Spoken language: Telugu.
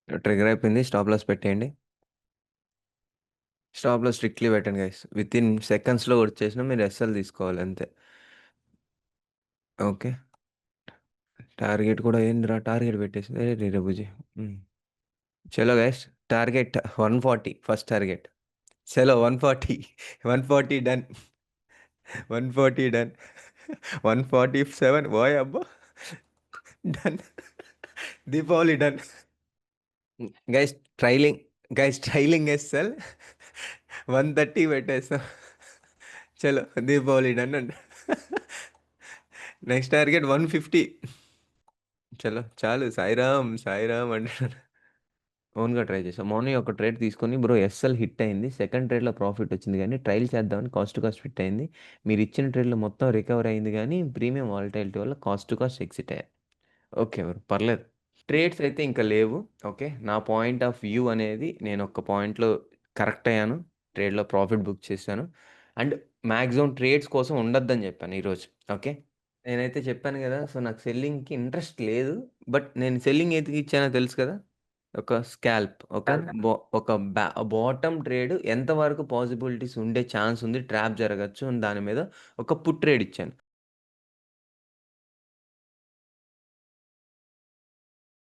ట్రిగ్గర్ అయిపోయింది. స్టాప్ లాస్ పెట్టేయండి. స్టాప్ లాస్ స్ట్రిక్ట్‌లీ పెట్టండి గైస్. వితిన్ సెకండ్స్‌లో వచ్చేసినా మీరు ఎస్ఎల్ తీసుకోవాలి అంతే. ఓకే. టార్గెట్ కూడా ఏందిరా టార్గెట్ పెట్టేసింది. అరెరెరే బుజ్జి. చలో గైస్ టార్గెట్ 140 ఫస్ట్ టార్గెట్. చలో 140 140 డన్. 140 డన్. 147 ఓయబ్బా! Done. Deepavali done. Guys trailing trailing SL 130 పెట్టేస్తాం. చలో దీపావళి డన్ అండి. Next target 150. చలో చాలు సాయిరామ్ సాయిరామ్ అంటున్నాను. ఓన్గా ట్రై చేసాం. మార్నింగ్ ఒక ట్రేడ్ తీసుకొని బ్రో ఎస్ఎల్ హిట్ అయింది. సెకండ్ ట్రేడ్లో ప్రాఫిట్ వచ్చింది కానీ ట్రైల్ చేద్దామని కాస్ట్ టు కాస్ట్ ఫిట్ అయింది. మీరు ఇచ్చిన ట్రేడ్లో మొత్తం రికవర్ అయింది కానీ ప్రీమియం వాలటాలిటీ వల్ల కాస్ట్ టు కాస్ట్ ఎగ్జిట్ అయ్యారు. ఓకే బ్రో పర్లేదు. ట్రేడ్స్ అయితే ఇంకా లేవు. ఓకే నా పాయింట్ ఆఫ్ వ్యూ అనేది నేను ఒక పాయింట్లో కరెక్ట్ అయ్యాను. ట్రేడ్లో ప్రాఫిట్ బుక్ చేశాను. అండ్ మ్యాక్సిమం ట్రేడ్స్ కోసం ఉండొద్దని చెప్పాను ఈరోజు. ఓకే నేనైతే చెప్పాను కదా! సో, నాకు సెల్లింగ్‌కి ఇంట్రెస్ట్ లేదు. బట్ నేను సెల్లింగ్ ఎందుకు ఇచ్చానో తెలుసు కదా! ఒక స్కాల్ప్ ఒక బాటమ్ ట్రేడ్ ఎంతవరకు పాసిబిలిటీస్ ఉండే ఛాన్స్ ఉంది. ట్రాప్ జరగొచ్చు. దాని మీద ఒక పుట్ ట్రేడ్ ఇచ్చాను.